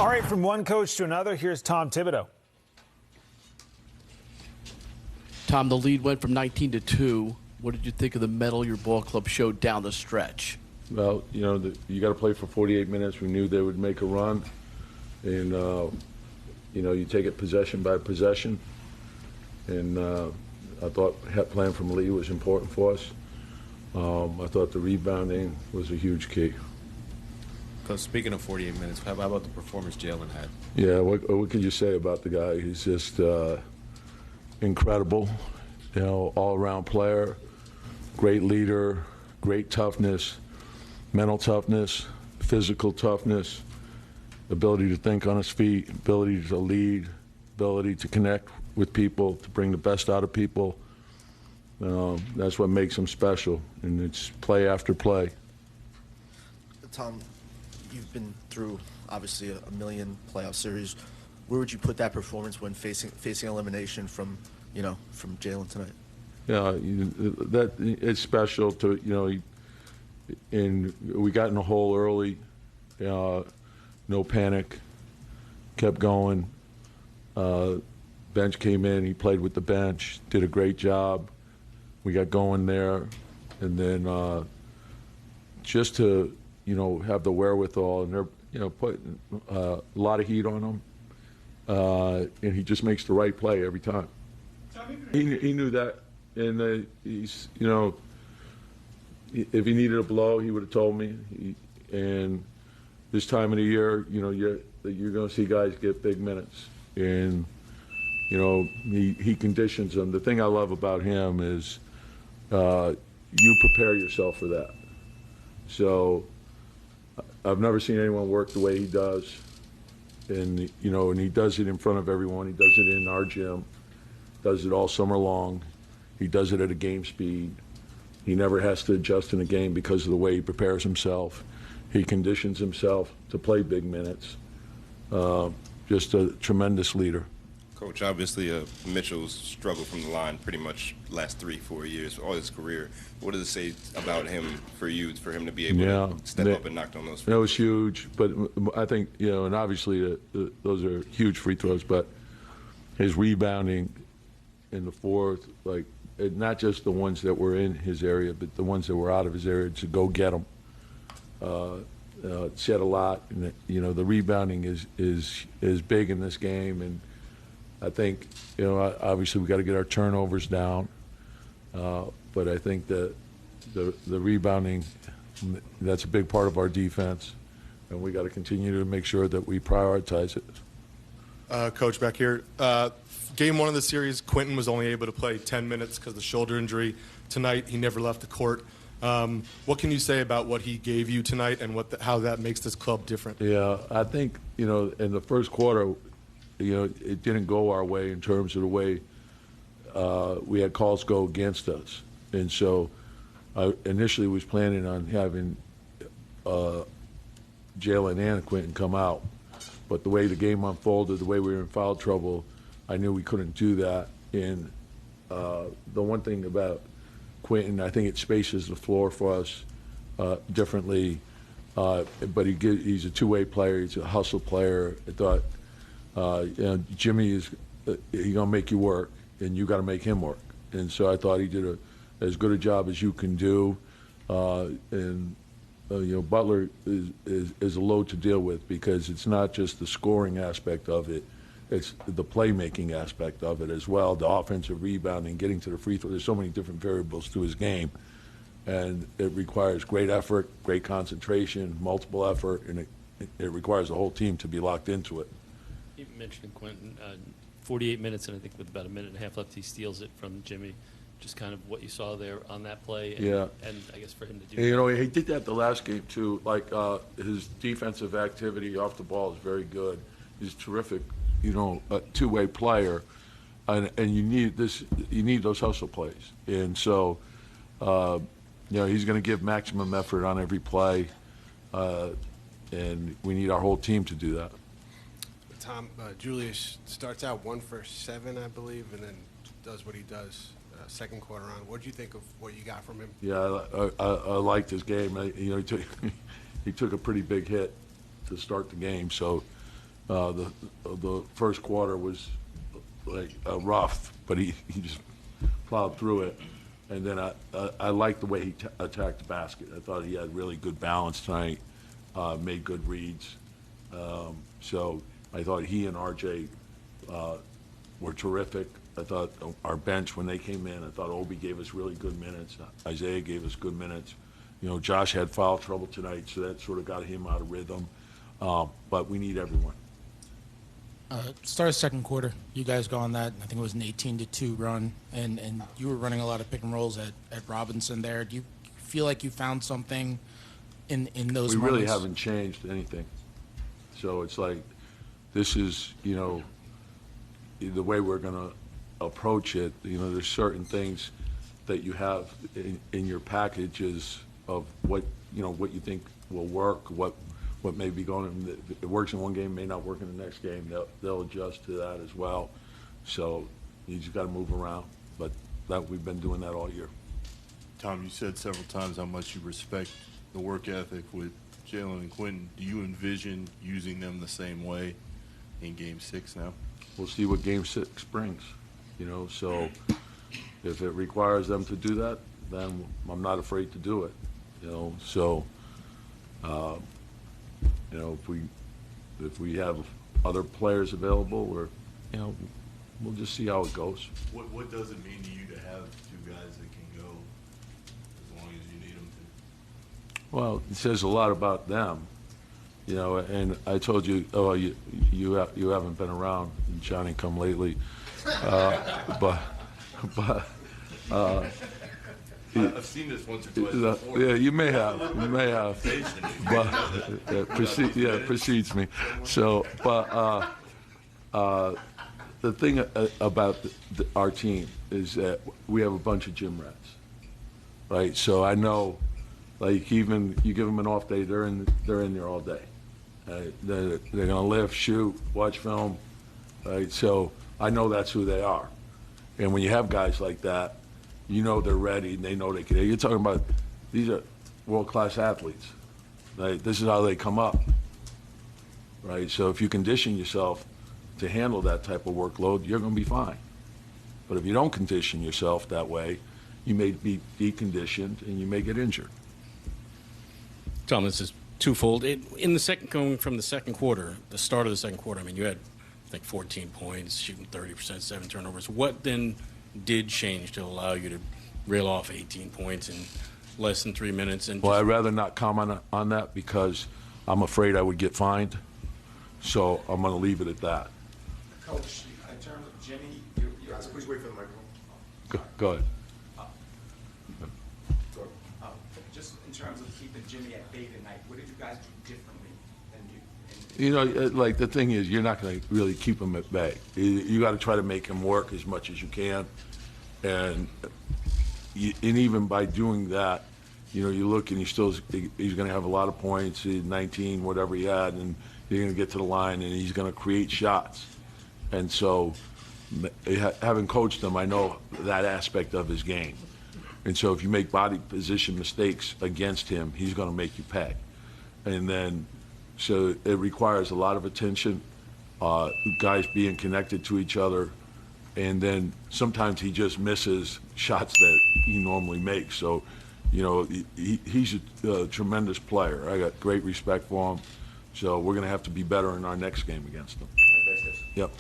All right, from one coach to another, here's Tom Thibodeau. Tom, the lead went from 19-2. What did you think of the mettle your ball club showed down the stretch? Well, you know, you got to play for 48 minutes. We knew they would make a run. And, you know, you take it possession by possession. And I thought playing from lead was important for us. I thought the rebounding was a huge key. Coach, speaking of 48 minutes, how about the performance Jalen had? Yeah, what can you say about the guy? He's just incredible, you know, all-around player, great leader, great toughness, mental toughness, physical toughness, ability to think on his feet, ability to lead, ability to connect with people, to bring the best out of people. That's what makes him special, and it's play after play. Tom, you've been through obviously a million playoff series. Where would you put that performance when facing elimination from Jalen tonight? Yeah, that it's special to, you know, and we got in a hole early, no panic, kept going. Bench came in, he played with the bench, did a great job. We got going there, and then just to, you know, have the wherewithal, and they're, you know, putting a lot of heat on him, and he just makes the right play every time. He knew that, and he's, you know, if he needed a blow, he would have told me. And this time of the year, you know, you're going to see guys get big minutes, and you know, he conditions them. The thing I love about him is you prepare yourself for that. So I've never seen anyone work the way he does, and you know, and he does it in front of everyone. He does it in our gym, does it all summer long. He does it at a game speed. He never has to adjust in a game because of the way he prepares himself. He conditions himself to play big minutes. Just a tremendous leader. Coach, obviously Mitchell's struggled from the line pretty much last 3-4 years, all his career. What does it say about him for you, for him to be able to step up and knock down those free throws? That was huge, but I think, you know, and obviously those are huge free throws, but his rebounding in the fourth, like, not just the ones that were in his area, but the ones that were out of his area, to go get them. Said a lot, and you know, the rebounding is big in this game, and I think, you know, obviously we got to get our turnovers down, but I think that the rebounding, that's a big part of our defense, and we got to continue to make sure that we prioritize it. Coach, back here, game one of the series, Quentin was only able to play 10 minutes because of the shoulder injury. Tonight, he never left the court. What can you say about what he gave you tonight and how that makes this club different? Yeah, I think, you know, in the first quarter, you know, it didn't go our way in terms of the way we had calls go against us. And so I initially was planning on having Jalen and Quentin come out. But the way the game unfolded, the way we were in foul trouble, I knew we couldn't do that. And the one thing about Quentin, I think it spaces the floor for us differently. But he's a two-way player. He's a hustle player. I thought, you know, Jimmy is he's gonna make you work, and you got to make him work. And so I thought he did as good a job as you can do. And you know, Butler is a load to deal with because it's not just the scoring aspect of it. It's the playmaking aspect of it as well, the offensive rebounding, getting to the free throw. There's so many different variables to his game, and it requires great effort, great concentration, multiple effort, and it requires the whole team to be locked into it. You mentioned Quentin, 48 minutes, and I think with about a minute and a half left, he steals it from Jimmy. Just kind of what you saw there on that play, and I guess for him to do. You know, he did that the last game too. Like his defensive activity off the ball is very good. He's terrific. You know, a two-way player, and you need this. You need those hustle plays, and so you know, he's going to give maximum effort on every play, and we need our whole team to do that. Tom, Julius starts out 1 for 7, I believe, and then does what he does second quarter on. What did you think of what you got from him? Yeah, I liked his game. You know, he took a pretty big hit to start the game, so The first quarter was like rough, but he just plowed through it. And then I liked the way he attacked the basket. I thought he had really good balance tonight, made good reads. So I thought he and RJ were terrific. I thought our bench, when they came in, I thought Obi gave us really good minutes. Isaiah gave us good minutes. You know, Josh had foul trouble tonight, so that sort of got him out of rhythm. But we need everyone. Start of second quarter, you guys go on that, I think it was an 18-2 run, and you were running a lot of pick and rolls at Robinson there. Do you feel like you found something in those moments? We really haven't changed anything. So it's like, this is, you know, the way we're going to approach it. You know, there's certain things that you have in your packages of what, you know, what you think will work, what may be going. If it works in one game, may not work in the next game. They'll adjust to that as well. So you just got to move around. But we've been doing that all year. Tom, you said several times how much you respect the work ethic with Jalen and Quentin. Do you envision using them the same way in Game 6 now? We'll see what Game 6 brings. You know, so if it requires them to do that, then I'm not afraid to do it. You know, so. You know, if we have other players available, or, you know, we'll just see how it goes. What does it mean to you to have two guys that can go as long as you need them to? Well, it says a lot about them, you know. And I told you, you haven't been around in Johnny come lately, but. I've seen this once or twice before. Yeah, you may have, but precedes me. So, but the thing about our team is that we have a bunch of gym rats, right? So I know, like, even you give them an off day, they're in there all day. They're gonna lift, shoot, watch film, right? So I know that's who they are. And when you have guys like that, you know they're ready and they know they can. You're talking about, these are world-class athletes. Right? This is how they come up. Right? So if you condition yourself to handle that type of workload, you're going to be fine. But if you don't condition yourself that way, you may be deconditioned and you may get injured. Tom, this is twofold. In the second, going from the second quarter, the start of the second quarter, I mean, you had, I think, 14 points, shooting 30%, 7 turnovers. What then did change to allow you to reel off 18 points in less than 3 minutes? And well, I'd rather not comment on that because I'm afraid I would get fined. So I'm going to leave it at that. Coach, in terms of Jimmy, please wait for the microphone. Go ahead. Just in terms of keeping Jimmy at bay tonight, what did you guys do differently than you? You know, like, the thing is, you're not going to really keep him at bay. You got to try to make him work as much as you can, and even by doing that, you know, you look and he's going to have a lot of points, 19, whatever he had, and you're going to get to the line and he's going to create shots. And so, having coached him, I know that aspect of his game. And so, if you make body position mistakes against him, he's going to make you pay. And then, so it requires a lot of attention, guys being connected to each other, and then sometimes he just misses shots that he normally makes. So, you know, he's a tremendous player. I got great respect for him. So we're going to have to be better in our next game against him. Yep.